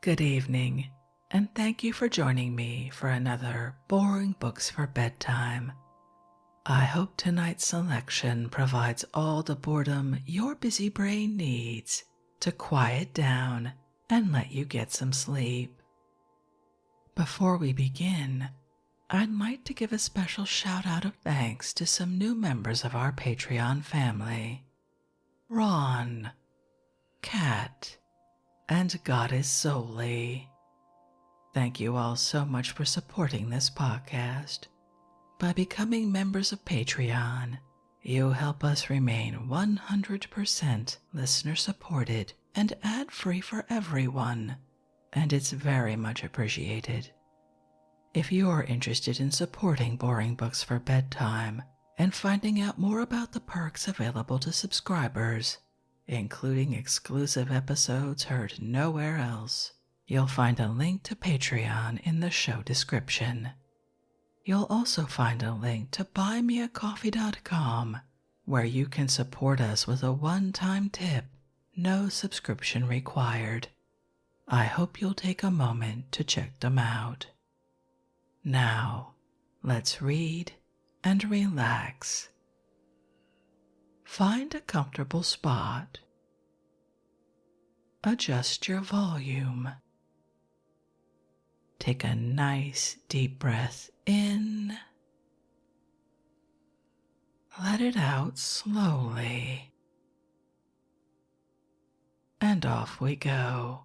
Good evening, and thank you for joining me for another Boring Books for Bedtime. I hope tonight's selection provides all the boredom your busy brain needs to quiet down and let you get some sleep. Before we begin, I'd like to give a special shout out of thanks to some new members of our Patreon family: Ron, Kat, and Goddess Solely. Thank you all so much for supporting this podcast. By becoming members of Patreon, you help us remain 100% listener supported and ad free for everyone, and it's very much appreciated. If you're interested in supporting Boring Books for Bedtime and finding out more about the perks available to subscribers, including exclusive episodes heard nowhere else, you'll find a link to Patreon in the show description. You'll also find a link to buymeacoffee.com, where you can support us with a one-time tip, no subscription required. I hope you'll take a moment to check them out. Now, let's read and relax. Find a comfortable spot. Adjust your volume. Take a nice deep breath in. Let it out slowly. And off we go.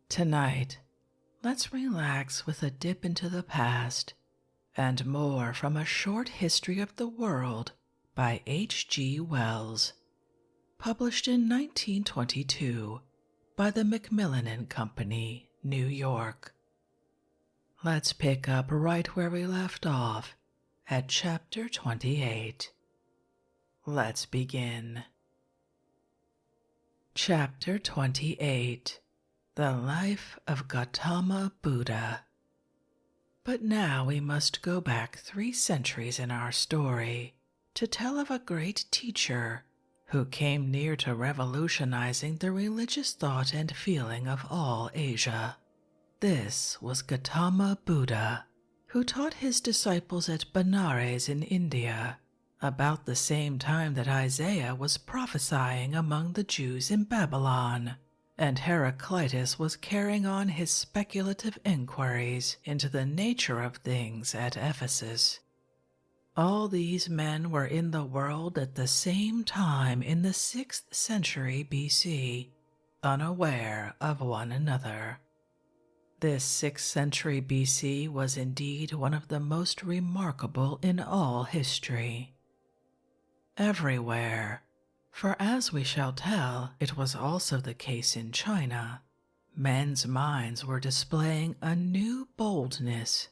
Tonight, let's relax with a dip into the past and more from A Short History of the World by H.G. Wells, published in 1922 by the Macmillan and Company, New York. Let's pick up right where we left off at chapter 28. Let's begin. Chapter 28. The Life of Gautama Buddha. But now we must go back 3 centuries in our story to tell of a great teacher who came near to revolutionizing the religious thought and feeling of all Asia. This was Gautama Buddha, who taught his disciples at Benares in India about the same time that Isaiah was prophesying among the Jews in Babylon, and Heraclitus was carrying on his speculative inquiries into the nature of things at Ephesus. All these men were in the world at the same time in the 6th century BC, unaware of one another. This 6th century BC was indeed one of the most remarkable in all history. Everywhere, for as we shall tell, it was also the case in China, men's minds were displaying a new boldness.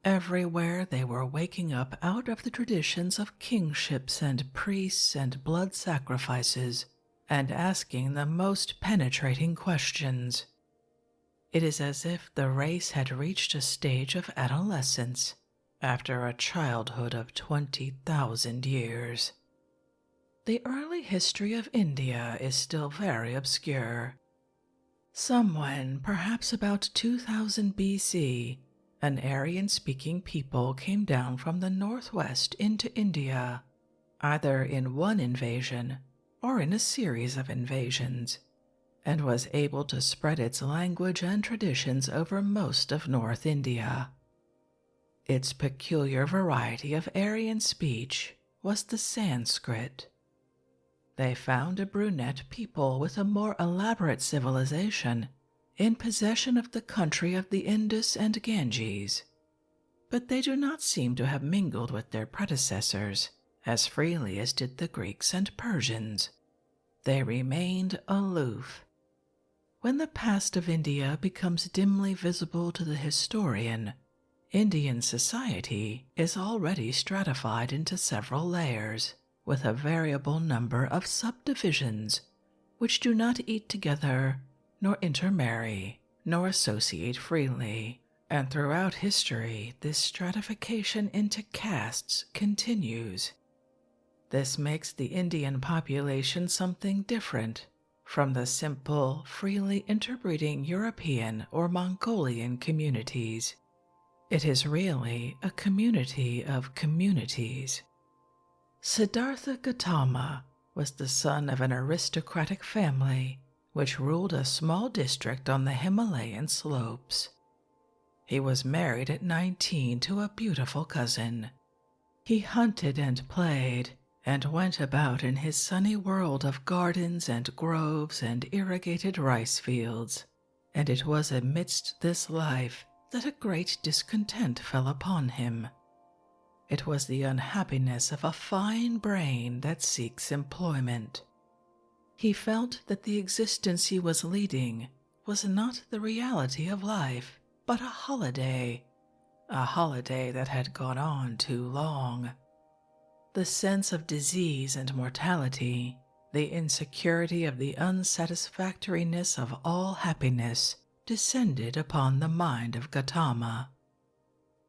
Everywhere they were waking up out of the traditions of kingships and priests and blood sacrifices and asking the most penetrating questions. It is as if the race had reached a stage of adolescence after a childhood of 20,000 years. The early history of India is still very obscure. Somewhen, perhaps about 2000 BC, an Aryan-speaking people came down from the northwest into India, either in one invasion or in a series of invasions, and was able to spread its language and traditions over most of North India. Its peculiar variety of Aryan speech was the Sanskrit. They found a brunette people with a more elaborate civilization in possession of the country of the Indus and Ganges, but they do not seem to have mingled with their predecessors as freely as did the Greeks and Persians. They remained aloof. When the past of India becomes dimly visible to the historian, Indian society is already stratified into several layers, with a variable number of subdivisions which do not eat together, nor intermarry, nor associate freely, and throughout history this stratification into castes continues. This makes the Indian population something different from the simple, freely interbreeding European or Mongolian communities. It is really a community of communities. Siddhartha Gautama was the son of an aristocratic family which ruled a small district on the Himalayan slopes. He was married at 19 to a beautiful cousin. He hunted and played and went about in his sunny world of gardens and groves and irrigated rice fields, and it was amidst this life that a great discontent fell upon him. It was the unhappiness of a fine brain that seeks employment. He felt that the existence he was leading was not the reality of life, but a holiday that had gone on too long. The sense of disease and mortality, the insecurity of the unsatisfactoriness of all happiness, descended upon the mind of Gautama.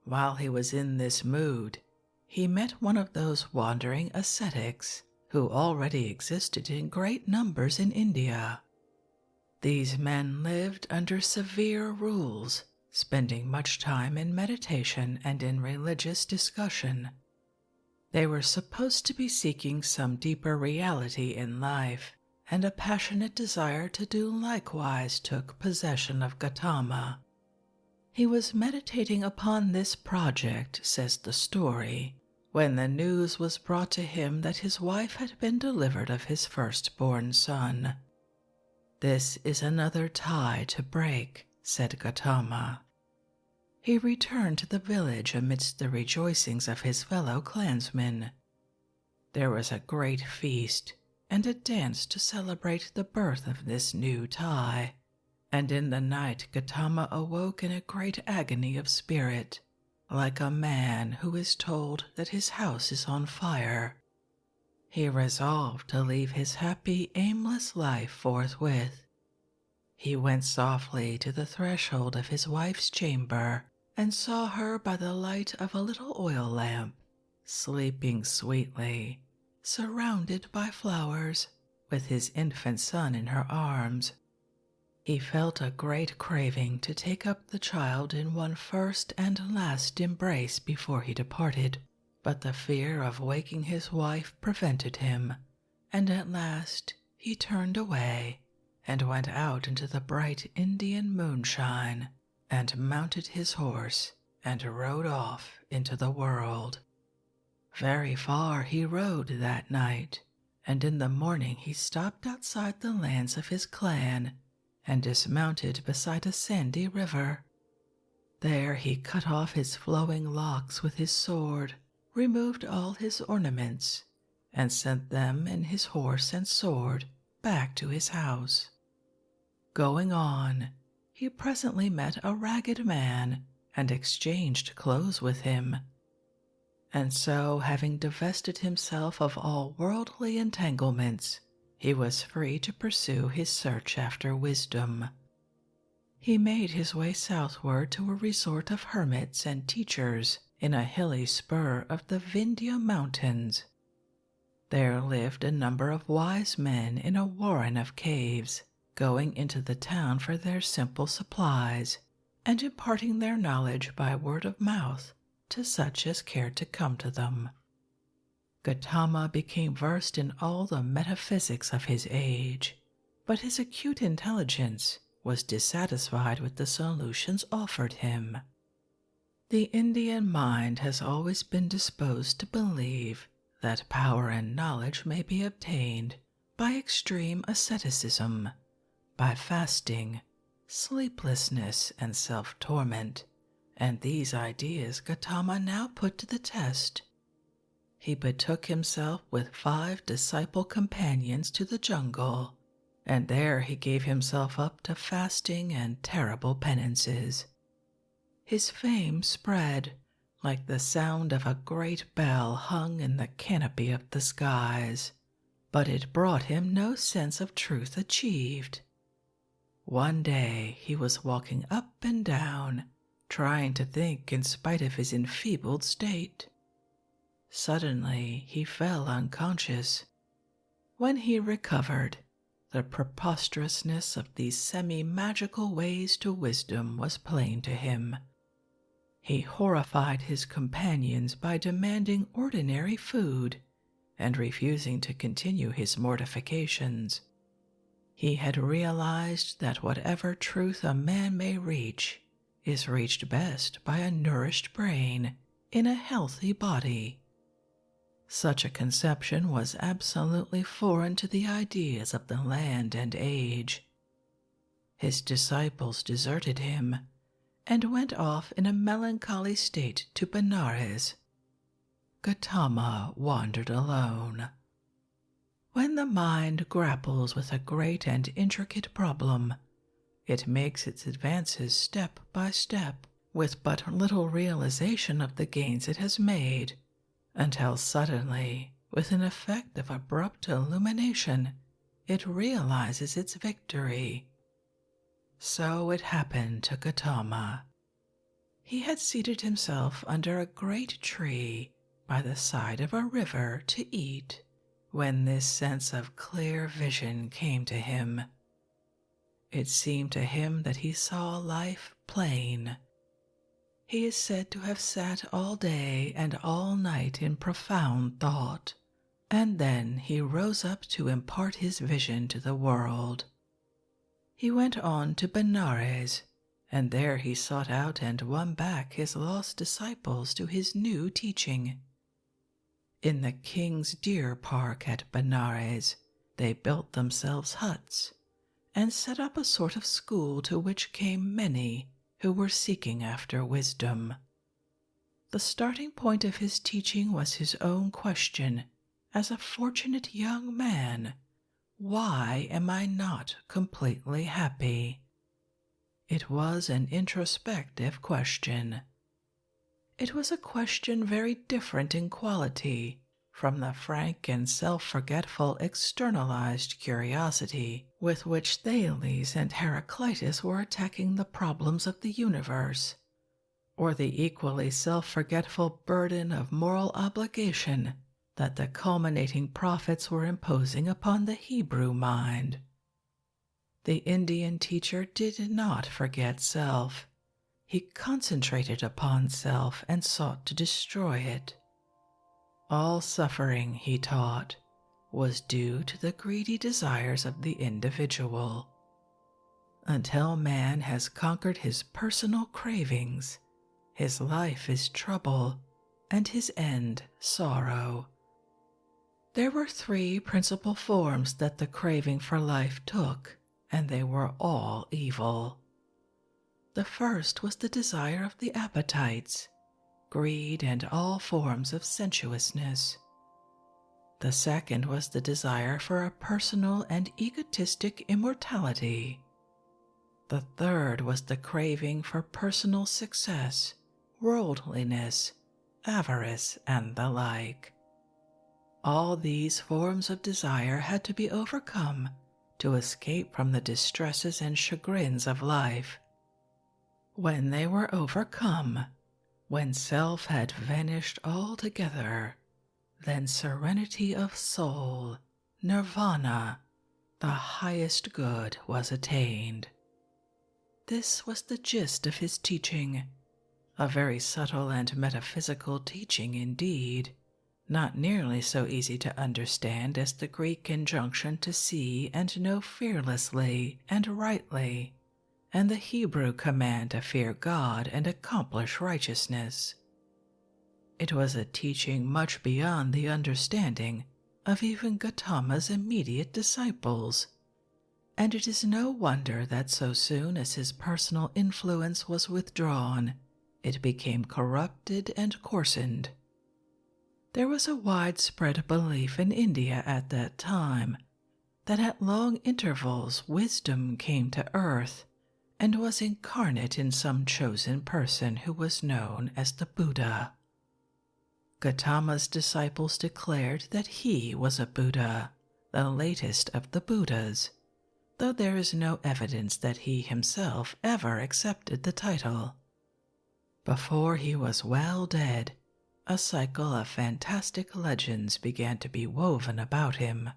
While he was in this mood, he met one of those wandering ascetics who already existed in great numbers in India. These men lived under severe rules, spending much time in meditation and in religious discussion. They were supposed to be seeking some deeper reality in life, and a passionate desire to do likewise took possession of Gautama. He was meditating upon this project, says the story, when the news was brought to him that his wife had been delivered of his firstborn son. "This is another tie to break," said Gautama. He returned to the village amidst the rejoicings of his fellow clansmen. There was a great feast and a dance to celebrate the birth of this new tie, and in the night Gautama awoke in a great agony of spirit, like a man who is told that his house is on fire. He resolved to leave his happy, aimless life forthwith. He went softly to the threshold of his wife's chamber and saw her by the light of a little oil lamp, sleeping sweetly, surrounded by flowers, with his infant son in her arms. He felt a great craving to take up the child in one first and last embrace before he departed, but the fear of waking his wife prevented him, and at last he turned away and went out into the bright Indian moonshine, and mounted his horse and rode off into the world. Very far he rode that night, and in the morning he stopped outside the lands of his clan and dismounted beside a sandy river. There he cut off his flowing locks with his sword, removed all his ornaments, and sent them and his horse and sword back to his house. Going on, he presently met a ragged man and exchanged clothes with him. And so, having divested himself of all worldly entanglements, he was free to pursue his search after wisdom. He made his way southward to a resort of hermits and teachers in a hilly spur of the Vindhya Mountains. There lived a number of wise men in a warren of caves, going into the town for their simple supplies, and imparting their knowledge by word of mouth to such as cared to come to them. Gautama became versed in all the metaphysics of his age, but his acute intelligence was dissatisfied with the solutions offered him. The Indian mind has always been disposed to believe that power and knowledge may be obtained by extreme asceticism, by fasting, sleeplessness, and self-torment, and these ideas Gautama now put to the test. He betook himself with 5 disciple companions to the jungle, and there he gave himself up to fasting and terrible penances. His fame spread like the sound of a great bell hung in the canopy of the skies, but it brought him no sense of truth achieved. One day he was walking up and down, trying to think in spite of his enfeebled state. Suddenly he fell unconscious. When he recovered, The preposterousness of these semi-magical ways to wisdom was plain to him. He horrified his companions by demanding ordinary food and refusing to continue his mortifications. He had realized that whatever truth a man may reach is reached best by a nourished brain in a healthy body. Such a conception was absolutely foreign to the ideas of the land and age. His disciples deserted him and went off in a melancholy state to Benares. Gautama wandered alone. When the mind grapples with a great and intricate problem, it makes its advances step by step, with but little realization of the gains it has made, until suddenly, with an effect of abrupt illumination, it realizes its victory. So it happened to Gautama. He had seated himself under a great tree by the side of a river to eat, when this sense of clear vision came to him. It seemed to him that he saw life plain. He is said to have sat all day and all night in profound thought, and then he rose up to impart his vision to the world. He went on to Benares, and there he sought out and won back his lost disciples to his new teaching. In the King's Deer Park at Benares, they built themselves huts and set up a sort of school to which came many who were seeking after wisdom. The starting point of his teaching was his own question as a fortunate young man: why am I not completely happy? It was an introspective question. It was a question very different in quality from the frank and self-forgetful externalized curiosity with which Thales and Heraclitus were attacking the problems of the universe, or the equally self-forgetful burden of moral obligation that the culminating prophets were imposing upon the Hebrew mind. The Indian teacher did not forget self. He concentrated upon self and sought to destroy it. All suffering, he taught, was due to the greedy desires of the individual. Until man has conquered his personal cravings, his life is trouble and his end sorrow. There were three principal forms that the craving for life took, and they were all evil. The first was the desire of the appetites, greed, and all forms of sensuousness. The second was the desire for a personal and egotistic immortality. The third was the craving for personal success, worldliness, avarice, and the like. All these forms of desire had to be overcome to escape from the distresses and chagrins of life. When they were overcome, when self had vanished altogether, then serenity of soul, nirvana, the highest good, was attained. This was the gist of his teaching, a very subtle and metaphysical teaching indeed, not nearly so easy to understand as the Greek injunction to see and know fearlessly and rightly, and the Hebrew command to fear God and accomplish righteousness. It was a teaching much beyond the understanding of even Gautama's immediate disciples, and it is no wonder that so soon as his personal influence was withdrawn, it became corrupted and coarsened. There was a widespread belief in India at that time that at long intervals wisdom came to earth and was incarnate in some chosen person who was known as the Buddha. Gautama's disciples declared that he was a Buddha, the latest of the Buddhas, though there is no evidence that he himself ever accepted the title. Before he was well dead, a cycle of fantastic legends began to be woven about him.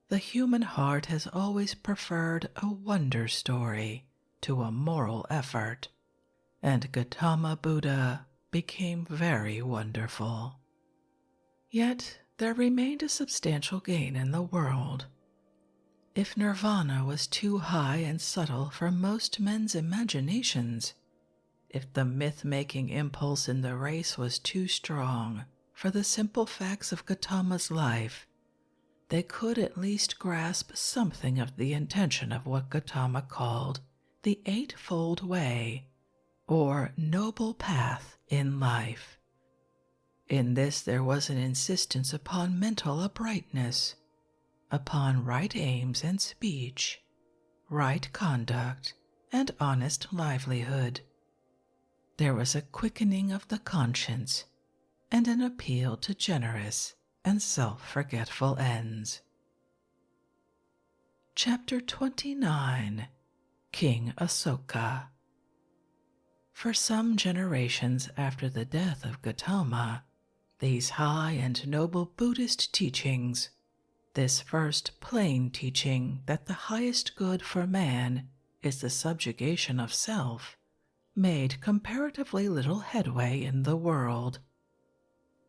The human heart has always preferred a wonder story to a moral effort, and Gautama Buddha became very wonderful. Yet there remained a substantial gain in the world. If nirvana was too high and subtle for most men's imaginations, if the myth-making impulse in the race was too strong for the simple facts of Gautama's life, they could at least grasp something of the intention of what Gautama called the Eightfold Way, or Noble Path in life. In this there was an insistence upon mental uprightness, upon right aims and speech, right conduct, and honest livelihood. There was a quickening of the conscience and an appeal to generous and self-forgetful ends. Chapter 29. King Asoka. For some generations after the death of Gautama, these high and noble Buddhist teachings, this first plain teaching that the highest good for man is the subjugation of self, made comparatively little headway in the world.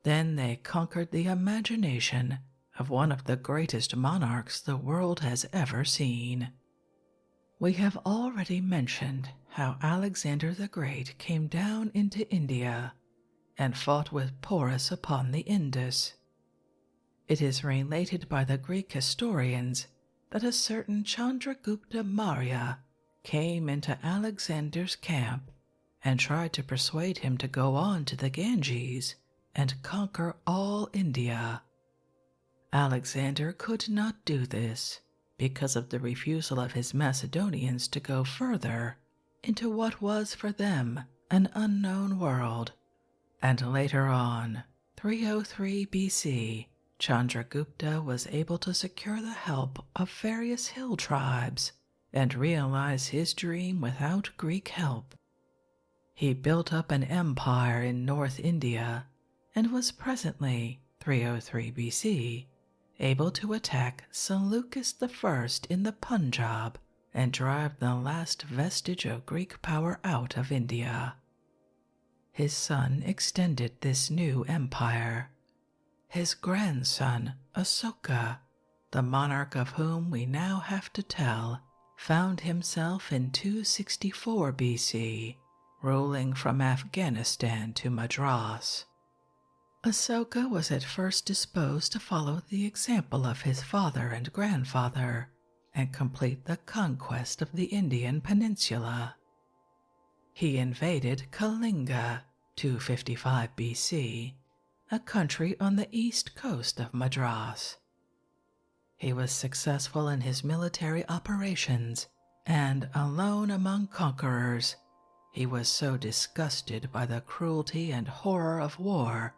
Then they conquered the imagination of one of the greatest monarchs the world has ever seen. We have already mentioned how Alexander the Great came down into India and fought with Porus upon the Indus. It is related by the Greek historians that a certain Chandragupta Maurya came into Alexander's camp and tried to persuade him to go on to the Ganges and conquer all India. Alexander could not do this because of the refusal of his Macedonians to go further into what was for them an unknown world, and later on, 303 BC, Chandragupta was able to secure the help of various hill tribes and realize his dream without Greek help. He built up an empire in North India and was presently, 303 BC, able to attack Seleucus I in the Punjab and drive the last vestige of Greek power out of India. His son extended this new empire. His grandson, Asoka, the monarch of whom we now have to tell, found himself in 264 BC, ruling from Afghanistan to Madras. Asoka was at first disposed to follow the example of his father and grandfather and complete the conquest of the Indian peninsula. He invaded Kalinga, 255 BC, a country on the east coast of Madras. He was successful in his military operations, and alone among conquerors, he was so disgusted by the cruelty and horror of war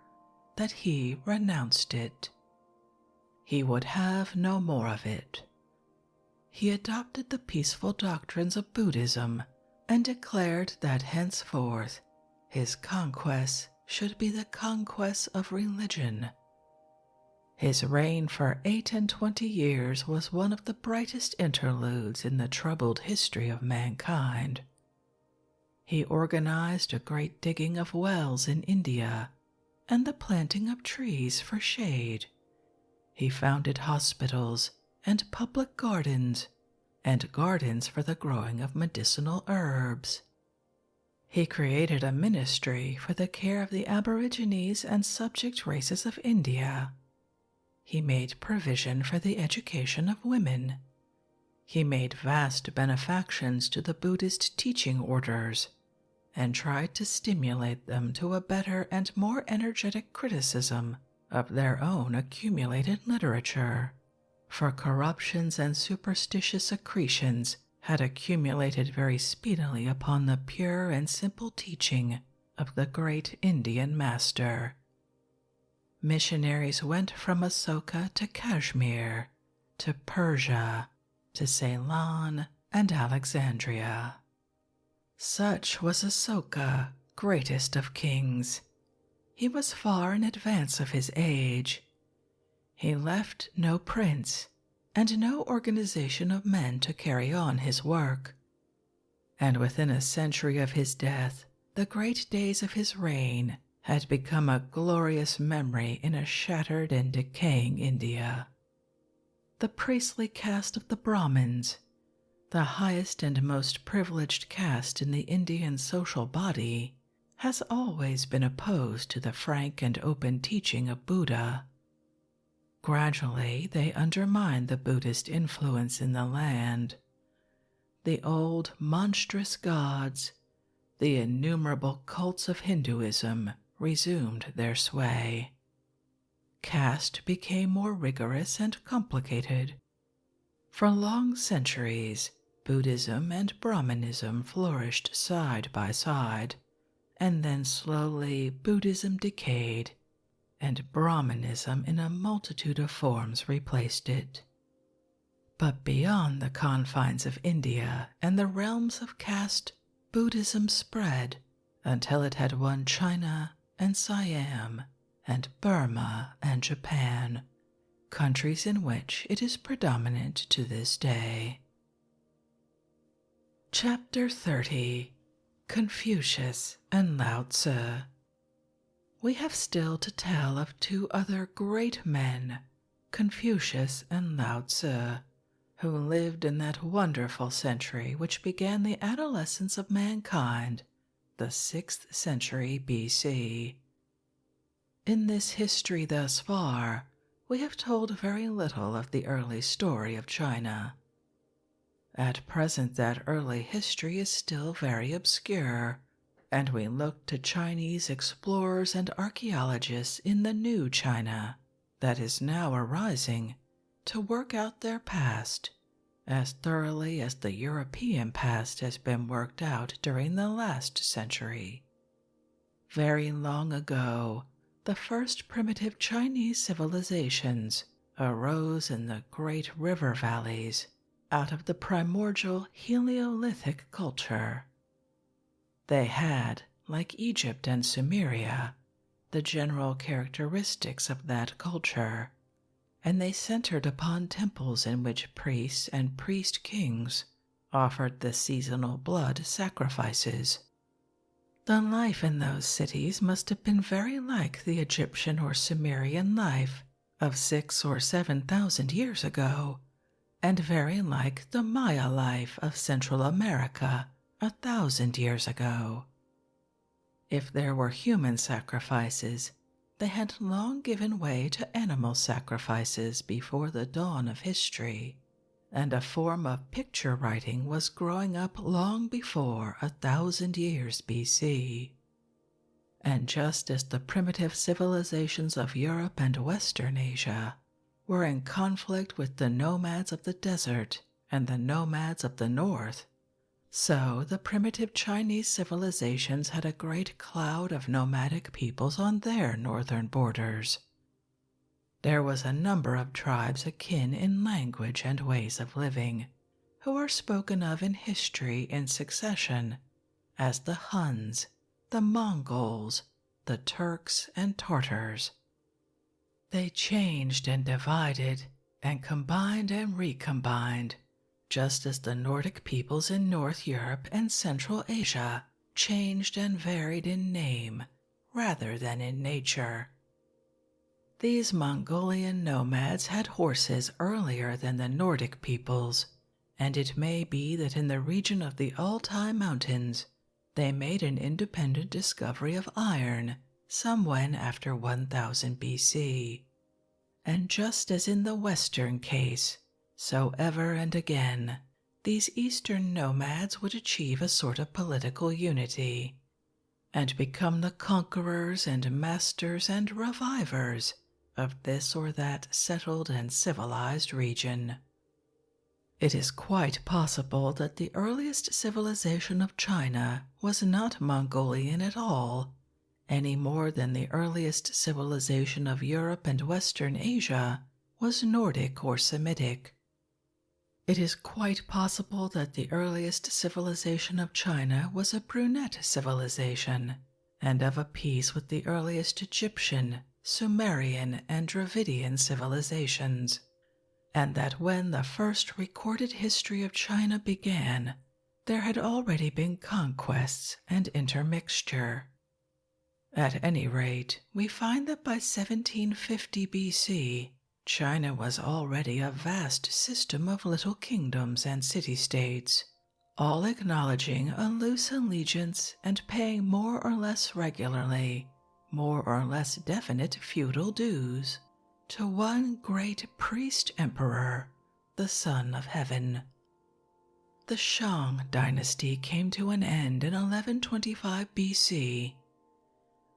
that he renounced it. He would have no more of it. He adopted the peaceful doctrines of Buddhism and declared that henceforth his conquests should be the conquests of religion. His reign for 28 years was one of the brightest interludes in the troubled history of mankind. He organized a great digging of wells in India and the planting of trees for shade. He founded hospitals and public gardens, and gardens for the growing of medicinal herbs. He created a ministry for the care of the Aborigines and subject races of India. He made provision for the education of women. He made vast benefactions to the Buddhist teaching orders and tried to stimulate them to a better and more energetic criticism of their own accumulated literature, for corruptions and superstitious accretions had accumulated very speedily upon the pure and simple teaching of the great Indian master. Missionaries went from Asoka to Kashmir, to Persia, to Ceylon, and Alexandria. Such was Asoka, greatest of kings. He was far in advance of his age. He left no prince, and no organization of men to carry on his work. And within a century of his death, the great days of his reign had become a glorious memory in a shattered and decaying India. The priestly caste of the Brahmins, the highest and most privileged caste in the Indian social body, has always been opposed to the frank and open teaching of Buddha. Gradually, they undermined the Buddhist influence in the land. The old monstrous gods, the innumerable cults of Hinduism, resumed their sway. Caste became more rigorous and complicated. For long centuries, Buddhism and Brahmanism flourished side by side, and then slowly Buddhism decayed, and Brahmanism in a multitude of forms replaced it. But beyond the confines of India and the realms of caste, Buddhism spread until it had won China and Siam and Burma and Japan, countries in which it is predominant to this day. Chapter 30. Confucius and Lao Tse. We have still to tell of two other great men, Confucius and Lao Tse, who lived in that wonderful century which began the adolescence of mankind, the 6th century B.C. In this history thus far, we have told very little of the early story of China. At present that early history is still very obscure, and we look to Chinese explorers and archaeologists in the new China that is now arising to work out their past as thoroughly as the European past has been worked out during the last century. Very long ago, the first primitive Chinese civilizations arose in the great river valleys out of the primordial Heliolithic culture. They had, like Egypt and Sumeria, the general characteristics of that culture, and they centered upon temples in which priests and priest-kings offered the seasonal blood sacrifices. The life in those cities must have been very like the Egyptian or Sumerian life of 6,000 or 7,000 years ago, and very like the Maya life of Central America 1,000 years ago. If there were human sacrifices, they had long given way to animal sacrifices before the dawn of history, and a form of picture writing was growing up long before 1,000 years B.C. And just as the primitive civilizations of Europe and Western Asia were in conflict with the nomads of the desert and the nomads of the north, so the primitive Chinese civilizations had a great cloud of nomadic peoples on their northern borders. There was a number of tribes akin in language and ways of living, who are spoken of in history in succession as the Huns, the Mongols, the Turks, and Tartars. They changed and divided, and combined and recombined, just as the Nordic peoples in North Europe and Central Asia changed and varied in name rather than in nature. These Mongolian nomads had horses earlier than the Nordic peoples, and it may be that in the region of the Altai Mountains they made an independent discovery of iron somewhen after 1000 B.C. And just as in the Western case, so ever and again, these Eastern nomads would achieve a sort of political unity, and become the conquerors and masters and revivers of this or that settled and civilized region. It is quite possible that the earliest civilization of China was not Mongolian at all, any more than the earliest civilization of Europe and Western Asia was Nordic or Semitic. It is quite possible that the earliest civilization of China was a brunette civilization, and of a piece with the earliest Egyptian, Sumerian, and Dravidian civilizations. and that when the first recorded history of China began, there had already been conquests and intermixture. At any rate, we find that by 1750 BC, China was already a vast system of little kingdoms and city-states, all acknowledging a loose allegiance and paying more or less regularly, more or less definite feudal dues to one great priest-emperor, the Son of Heaven. The Shang dynasty came to an end in 1125 BC.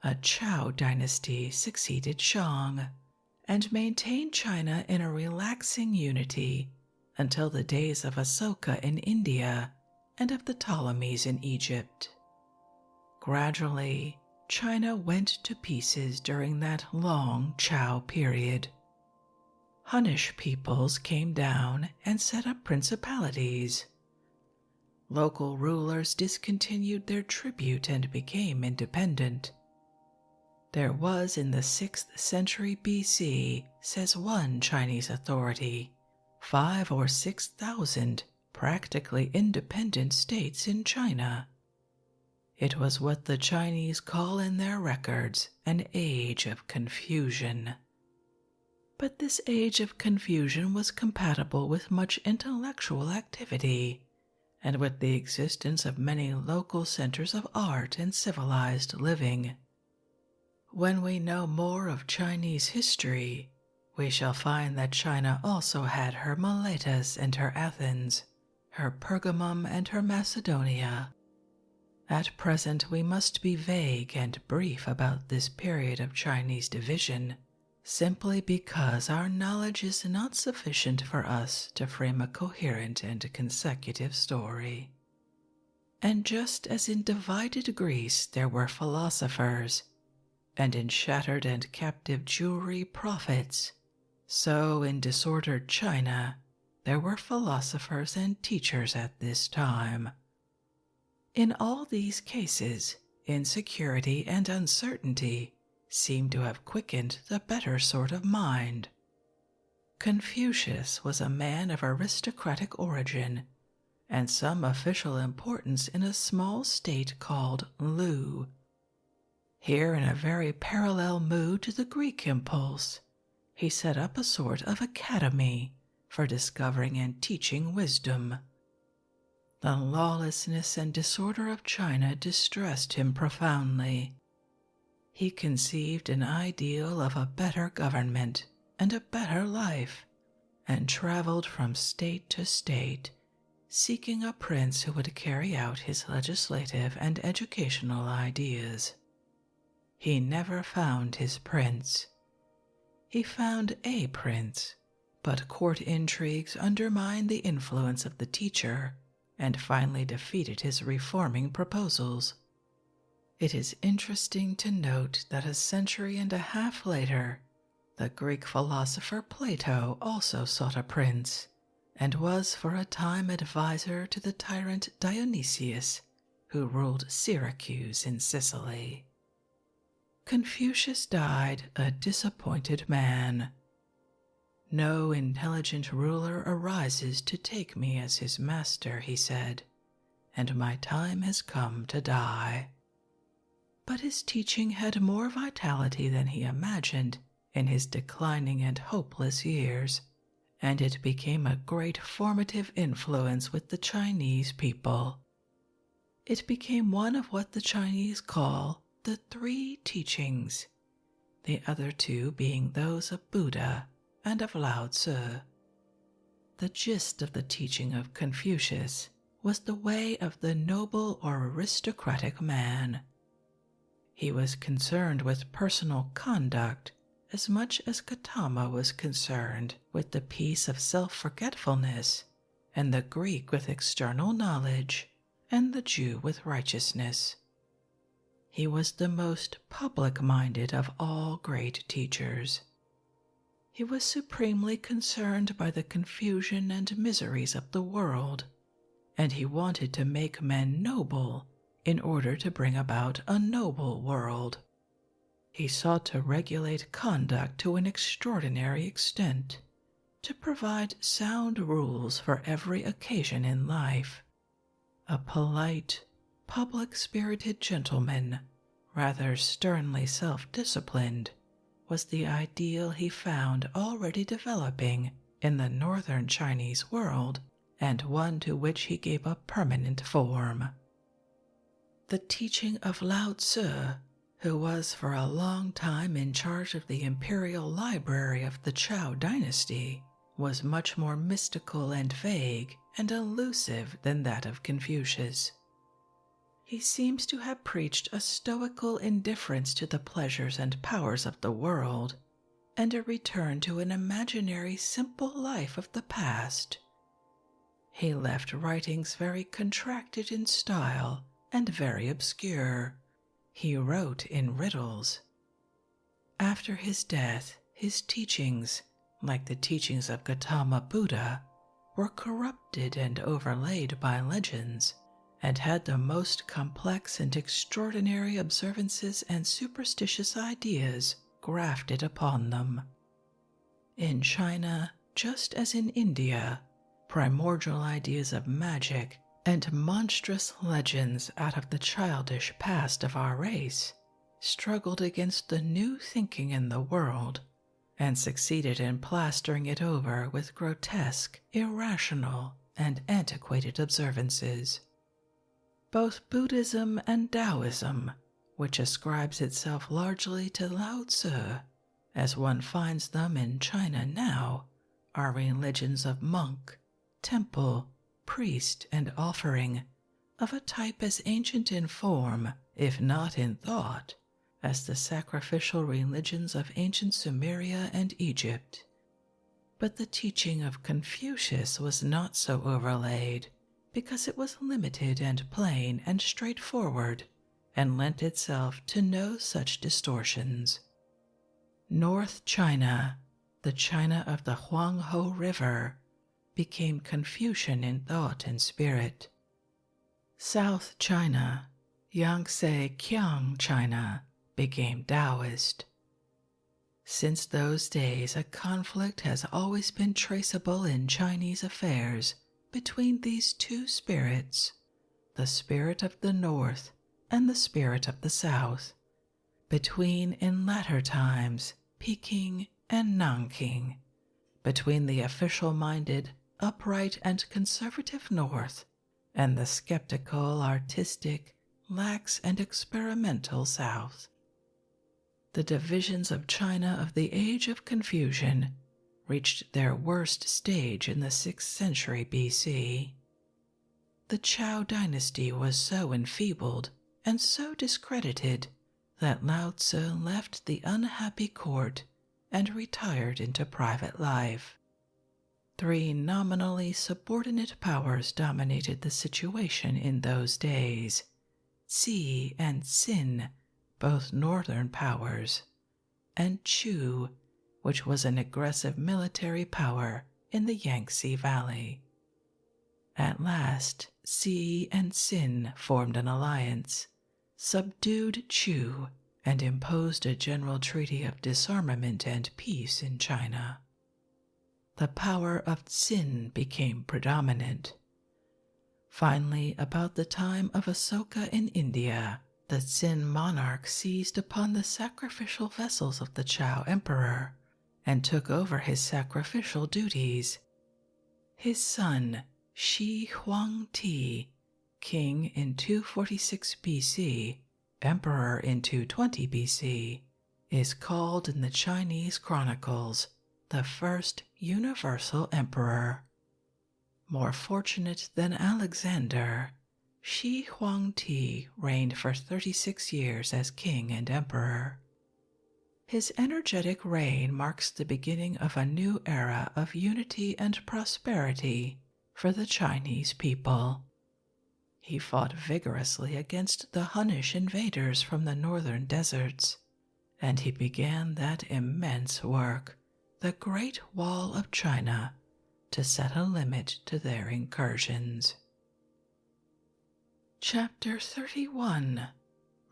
A Chou dynasty succeeded Shang and maintained China in a relaxing unity until the days of Asoka in India and of the Ptolemies in Egypt. Gradually, China went to pieces during that long Chou period. Hunnish peoples came down and set up principalities. Local rulers discontinued their tribute and became independent. There was in the 6th century BC, says one Chinese authority, 5,000 or 6,000 practically independent states in China. It was what the Chinese call in their records an age of confusion. But this age of confusion was compatible with much intellectual activity, and with the existence of many local centers of art and civilized living. When we know more of Chinese history, we shall find that China also had her Miletus and her Athens, her Pergamum and her Macedonia. At present we must be vague and brief about this period of Chinese division, simply because our knowledge is not sufficient for us to frame a coherent and consecutive story. And just as in divided Greece there were philosophers, and in shattered and captive Jewry prophets, so in disordered China there were philosophers and teachers at this time. In all these cases, insecurity and uncertainty seem to have quickened the better sort of mind. Confucius was a man of aristocratic origin and some official importance in a small state called Lu. Here, in a very parallel mood to the Greek impulse, he set up a sort of academy for discovering and teaching wisdom. The lawlessness and disorder of China distressed him profoundly. He conceived an ideal of a better government and a better life, and traveled from state to state, seeking a prince who would carry out his legislative and educational ideas. He never found his prince. He found a prince, but court intrigues undermined the influence of the teacher and finally defeated his reforming proposals. It is interesting to note that a century and a half later, the Greek philosopher Plato also sought a prince, and was for a time advisor to the tyrant Dionysius, who ruled Syracuse in Sicily. Confucius died a disappointed man. No intelligent ruler arises to take me as his master, he said, and my time has come to die. But his teaching had more vitality than he imagined in his declining and hopeless years, and it became a great formative influence with the Chinese people. It became one of what the Chinese call the three teachings, the other two being those of Buddha and of Lao Tse. The gist of the teaching of Confucius was the way of the noble or aristocratic man. He was concerned with personal conduct as much as Gautama was concerned with the peace of self-forgetfulness, and the Greek with external knowledge, and the Jew with righteousness. He was the most public-minded of all great teachers. He was supremely concerned by the confusion and miseries of the world, and he wanted to make men noble in order to bring about a noble world. He sought to regulate conduct to an extraordinary extent, to provide sound rules for every occasion in life. A polite, public-spirited gentleman, rather sternly self-disciplined, was the ideal he found already developing in the northern Chinese world, and one to which he gave a permanent form. The teaching of Lao Tse, who was for a long time in charge of the imperial library of the Zhou dynasty, was much more mystical and vague and elusive than that of Confucius. He seems to have preached a stoical indifference to the pleasures and powers of the world, and a return to an imaginary simple life of the past. He left writings very contracted in style and very obscure. He wrote in riddles. After his death, his teachings, like the teachings of Gautama Buddha, were corrupted and overlaid by legends, and had the most complex and extraordinary observances and superstitious ideas grafted upon them. In China, just as in India, primordial ideas of magic and monstrous legends out of the childish past of our race struggled against the new thinking in the world, and succeeded in plastering it over with grotesque, irrational, and antiquated observances. Both Buddhism and Taoism, which ascribes itself largely to Lao Tse, as one finds them in China now, are religions of monk, temple, priest, and offering, of a type as ancient in form, if not in thought, as the sacrificial religions of ancient Sumeria and Egypt. But the teaching of Confucius was not so overlaid, because it was limited and plain and straightforward, and lent itself to no such distortions. North China, the China of the Huanghe River, became Confucian in thought and spirit. South China, Yangtze Kiang China, became Taoist. Since those days, a conflict has always been traceable in Chinese affairs between these two spirits, the spirit of the North and the spirit of the South, between, in latter times, Peking and Nanking, between the official-minded, upright, and conservative North and the skeptical, artistic, lax, and experimental South. The divisions of China of the age of confusion reached their worst stage in the 6th century BC. The Zhou dynasty was so enfeebled and so discredited that Lao Tse left the unhappy court and retired into private life. 3 nominally subordinate powers dominated the situation in those days: Tse and Sin, both northern powers, and Chu, which was an aggressive military power in the Yangtze Valley. At last, Tse and Sin formed an alliance, subdued Chu, and imposed a general treaty of disarmament and peace in China. The power of Sin became predominant. Finally, about the time of Asoka in India, the Sin monarch seized upon the sacrificial vessels of the Zhou emperor and took over his sacrificial duties. His son, Shi Huangti, king in 246 BC, emperor in 220 BC, is called in the Chinese chronicles the first universal emperor. More fortunate than Alexander, Shi Huangti reigned for 36 years as king and emperor. His energetic reign marks the beginning of a new era of unity and prosperity for the Chinese people. He fought vigorously against the Hunnish invaders from the northern deserts, and he began that immense work, the Great Wall of China, to set a limit to their incursions. Chapter 31.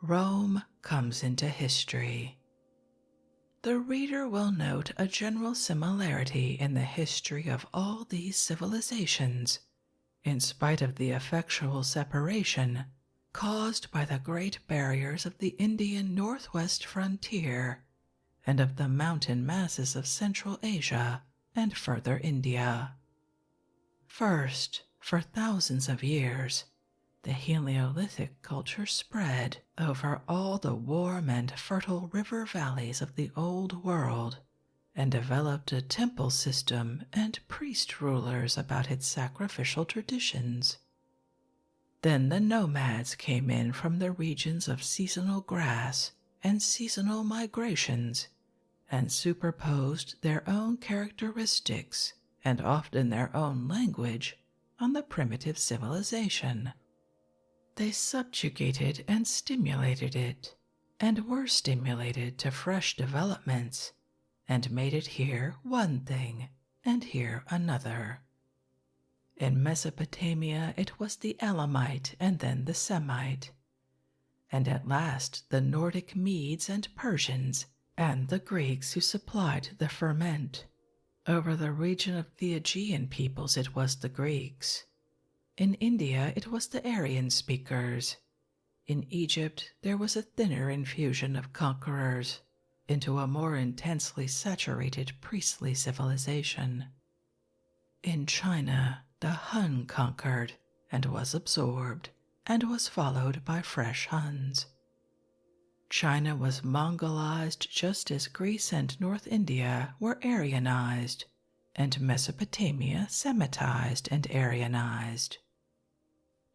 Rome comes into history. The reader will note a general similarity in the history of all these civilizations, in spite of the effectual separation caused by the great barriers of the Indian northwest frontier and of the mountain masses of Central Asia and further India. First, for thousands of years, the Heliolithic culture spread over all the warm and fertile river valleys of the Old World and developed a temple system and priest rulers about its sacrificial traditions. Then the nomads came in from the regions of seasonal grass and seasonal migrations and superposed their own characteristics and often their own language on the primitive civilization. They subjugated and stimulated it, and were stimulated to fresh developments, and made it here one thing and here another. In Mesopotamia it was the Elamite and then the Semite, and at last the Nordic Medes and Persians and the Greeks who supplied the ferment. Over the region of the Aegean peoples it was the Greeks. In India it was the Aryan speakers. In Egypt there was a thinner infusion of conquerors into a more intensely saturated priestly civilization. In China the Hun conquered and was absorbed and was followed by fresh Huns. China was Mongolized just as Greece and North India were Aryanized, and Mesopotamia Semitized and Aryanized.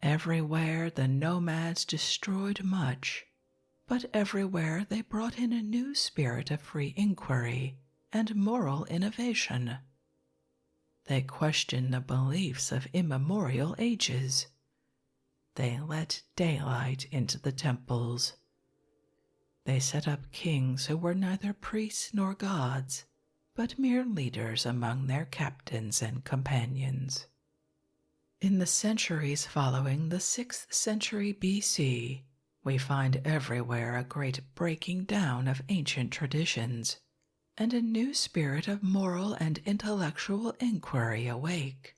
Everywhere the nomads destroyed much, but everywhere they brought in a new spirit of free inquiry and moral innovation. They questioned the beliefs of immemorial ages. They let daylight into the temples. They set up kings who were neither priests nor gods, but mere leaders among their captains and companions. In the centuries following the 6th century BC, we find everywhere a great breaking down of ancient traditions, and a new spirit of moral and intellectual inquiry awake,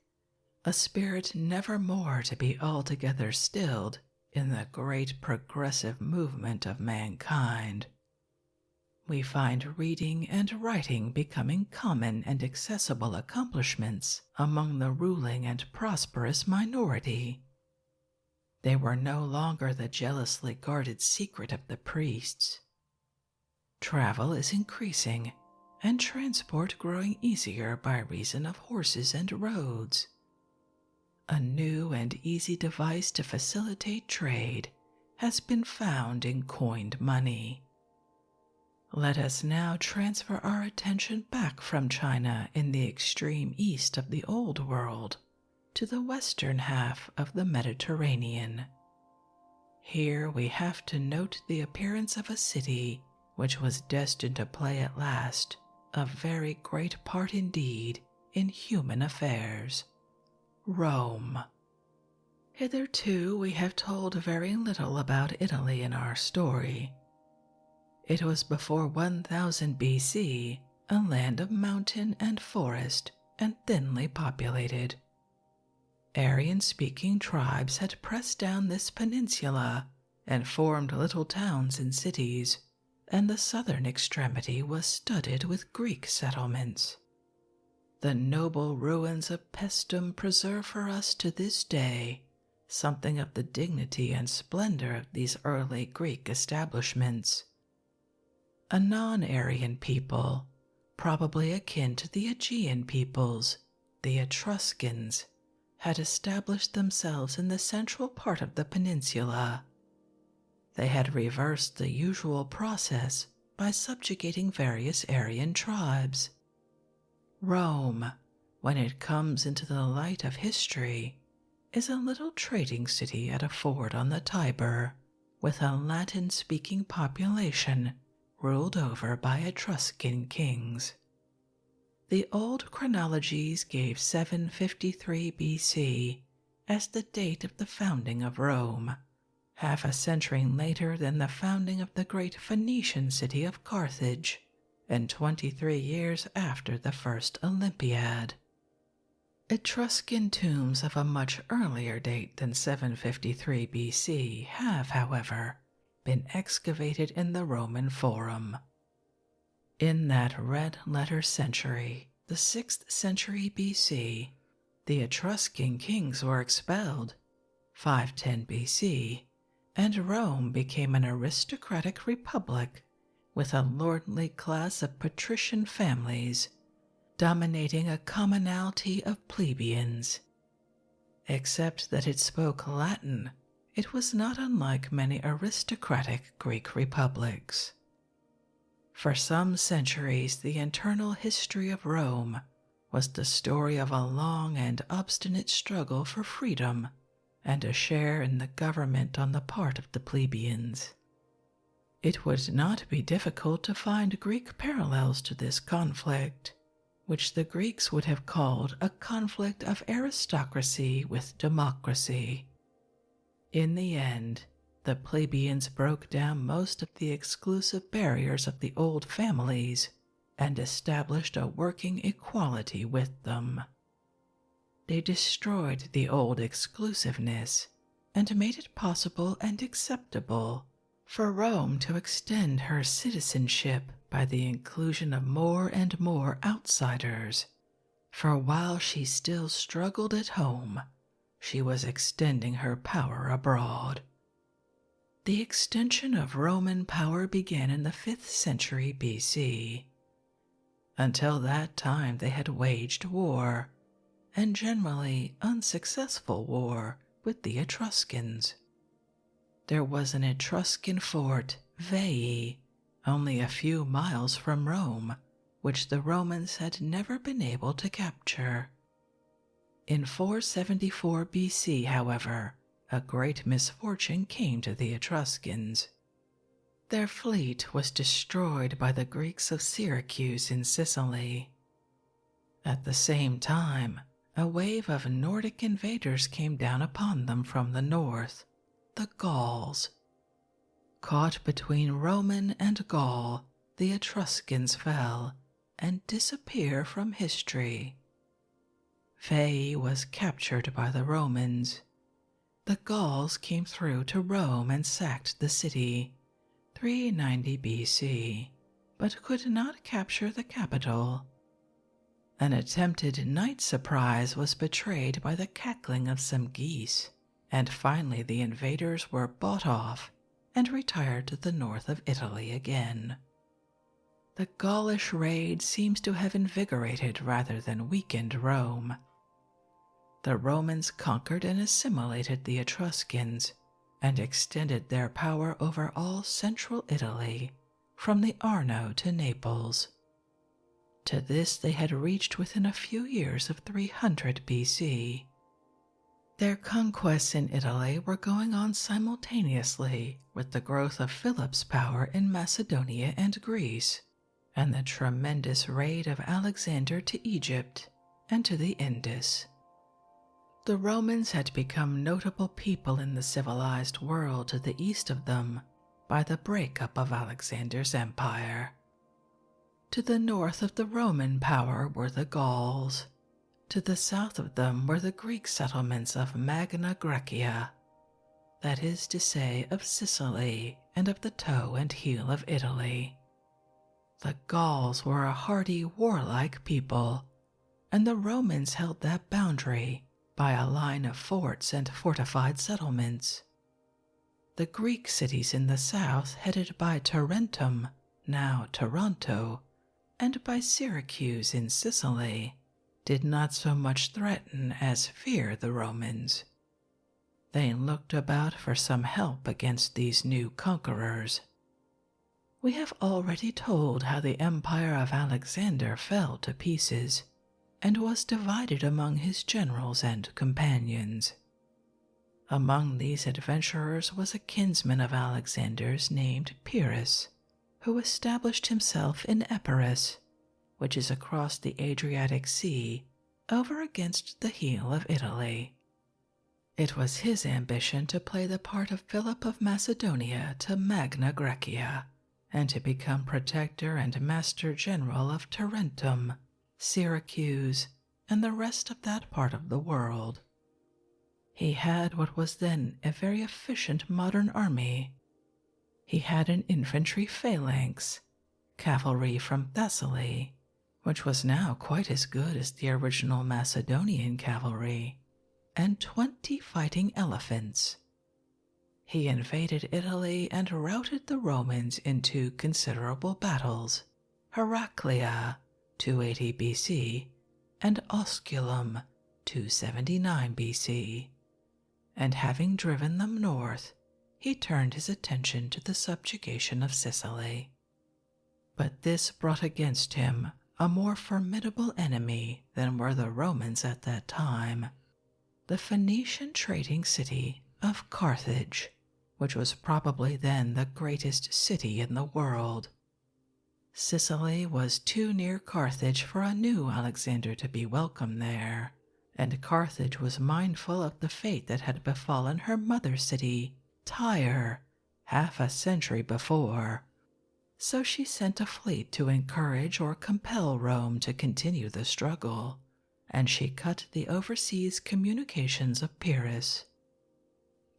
a spirit never more to be altogether stilled in the great progressive movement of mankind. We find reading and writing becoming common and accessible accomplishments among the ruling and prosperous minority. They were no longer the jealously guarded secret of the priests. Travel is increasing, and transport growing easier by reason of horses and roads. A new and easy device to facilitate trade has been found in coined money. Let us now transfer our attention back from China in the extreme east of the Old World to the western half of the Mediterranean. Here we have to note the appearance of a city which was destined to play at last a very great part indeed in human affairs. Rome. Hitherto we have told very little about Italy in our story. It was before 1000 BC a land of mountain and forest and thinly populated. Aryan-speaking tribes had pressed down this peninsula and formed little towns and cities, and the southern extremity was studded with Greek settlements. The noble ruins of Paestum preserve for us to this day something of the dignity and splendor of these early Greek establishments. A non-Aryan people, probably akin to the Aegean peoples, the Etruscans, had established themselves in the central part of the peninsula. They had reversed the usual process by subjugating various Aryan tribes. Rome, when it comes into the light of history, is a little trading city at a ford on the Tiber, with a Latin-speaking population ruled over by Etruscan kings. The old chronologies gave 753 BC as the date of the founding of Rome, half a century later than the founding of the great Phoenician city of Carthage, and 23 years after the first Olympiad. Etruscan tombs of a much earlier date than 753 BC have, however, been excavated in the Roman Forum. In that red-letter century, the 6th century BC, the Etruscan kings were expelled, 510 BC, and Rome became an aristocratic republic with a lordly class of patrician families dominating a commonalty of plebeians. Except that it spoke Latin, it was not unlike many aristocratic Greek republics. For some centuries, the internal history of Rome was the story of a long and obstinate struggle for freedom and a share in the government on the part of the plebeians. It would not be difficult to find Greek parallels to this conflict, which the Greeks would have called a conflict of aristocracy with democracy. In the end, the plebeians broke down most of the exclusive barriers of the old families and established a working equality with them. They destroyed the old exclusiveness and made it possible and acceptable for Rome to extend her citizenship by the inclusion of more and more outsiders, for while she still struggled at home, she was extending her power abroad. The extension of Roman power began in the 5th century BC. Until that time they had waged war, and generally unsuccessful war, with the Etruscans. There was an Etruscan fort, Veii, only a few miles from Rome, which the Romans had never been able to capture. In 474 BC, however, a great misfortune came to the Etruscans. Their fleet was destroyed by the Greeks of Syracuse in Sicily. At the same time, a wave of Nordic invaders came down upon them from the north, the Gauls. Caught between Roman and Gaul, the Etruscans fell and disappear from history. Veii was captured by the Romans. The Gauls came through to Rome and sacked the city, 390 BC, but could not capture the capital. An attempted night surprise was betrayed by the cackling of some geese, and finally the invaders were bought off and retired to the north of Italy again. The Gaulish raid seems to have invigorated rather than weakened Rome. The Romans conquered and assimilated the Etruscans and extended their power over all central Italy, from the Arno to Naples. To this they had reached within a few years of 300 BC. Their conquests in Italy were going on simultaneously with the growth of Philip's power in Macedonia and Greece, and the tremendous raid of Alexander to Egypt and to the Indus. The Romans had become notable people in the civilized world to the east of them by the breakup of Alexander's empire. To the north of the Roman power were the Gauls. To the south of them were the Greek settlements of Magna Graecia, that is to say, of Sicily and of the toe and heel of Italy. The Gauls were a hardy, warlike people, and the Romans held that boundary by a line of forts and fortified settlements. The Greek cities in the south, headed by Tarentum, now Taranto, and by Syracuse in Sicily, did not so much threaten as fear the Romans. They looked about for some help against these new conquerors. We have already told how the empire of Alexander fell to pieces and was divided among his generals and companions. Among these adventurers was a kinsman of Alexander's named Pyrrhus, who established himself in Epirus, which is across the Adriatic Sea, over against the heel of Italy. It was his ambition to play the part of Philip of Macedonia to Magna Graecia, and to become protector and master general of Tarentum, Syracuse, and the rest of that part of the world. He had what was then a very efficient modern army. He had an infantry phalanx, cavalry from Thessaly, which was now quite as good as the original Macedonian cavalry, and 20 fighting elephants. He invaded Italy and routed the Romans in 2 considerable battles, Heraclea, 280 BC, and Osculum, 279 BC. And having driven them north, he turned his attention to the subjugation of Sicily. But this brought against him a more formidable enemy than were the Romans at that time, the Phoenician trading city of Carthage, which was probably then the greatest city in the world. Sicily was too near Carthage for a new Alexander to be welcome there, and Carthage was mindful of the fate that had befallen her mother city, Tyre, half a century before. So she sent a fleet to encourage or compel Rome to continue the struggle, and she cut the overseas communications of Pyrrhus.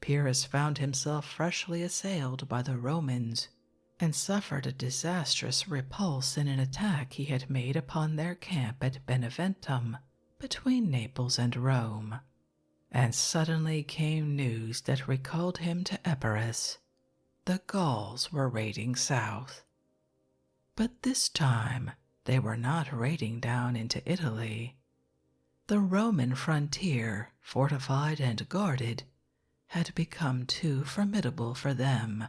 Pyrrhus found himself freshly assailed by the Romans, and suffered a disastrous repulse in an attack he had made upon their camp at Beneventum, between Naples and Rome. And suddenly came news that recalled him to Epirus. The Gauls were raiding south. But this time they were not raiding down into Italy. The Roman frontier, fortified and guarded, had become too formidable for them.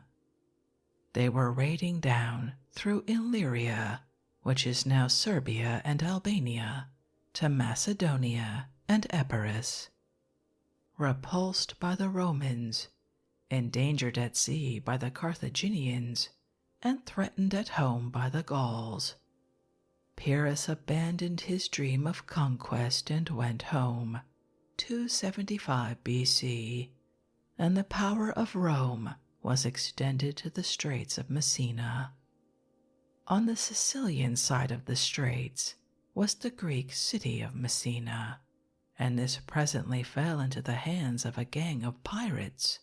They were raiding down through Illyria, which is now Serbia and Albania, to Macedonia and Epirus. Repulsed by the Romans, endangered at sea by the Carthaginians, and threatened at home by the Gauls, Pyrrhus abandoned his dream of conquest and went home, 275 BC, and the power of Rome was extended to the Straits of Messina. On the Sicilian side of the straits was the Greek city of Messina, and this presently fell into the hands of a gang of pirates.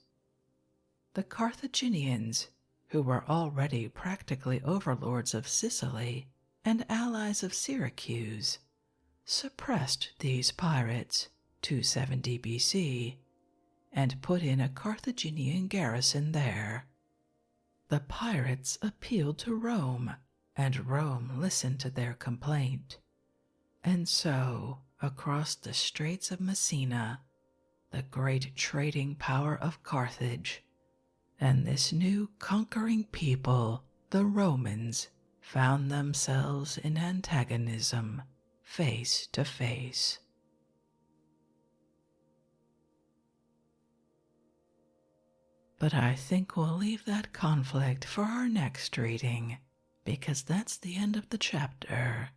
The Carthaginians, who were already practically overlords of Sicily and allies of Syracuse, suppressed these pirates, 270 BC, and put in a Carthaginian garrison there. The pirates appealed to Rome, and Rome listened to their complaint. And so, across the Straits of Messina, the great trading power of Carthage, and this new conquering people, the Romans, found themselves in antagonism, face to face. But I think we'll leave that conflict for our next reading, because that's the end of the chapter,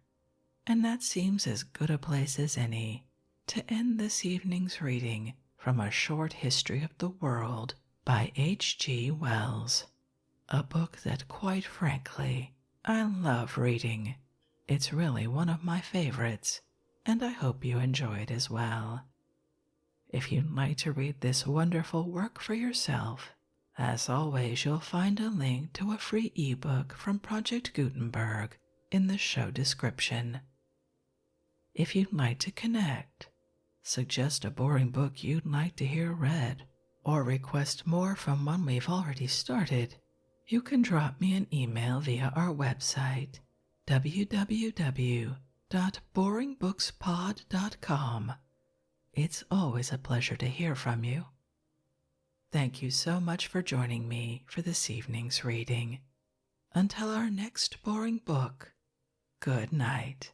and that seems as good a place as any to end this evening's reading from A Short History of the World by H.G. Wells, a book that, quite frankly, I love reading. It's really one of my favorites, and I hope you enjoy it as well. If you'd like to read this wonderful work for yourself, as always, you'll find a link to a free ebook from Project Gutenberg in the show description. If you'd like to connect, suggest a boring book you'd like to hear read, or request more from one we've already started, you can drop me an email via our website, www.boringbookspod.com. It's always a pleasure to hear from you. Thank you so much for joining me for this evening's reading. Until our next boring book, good night.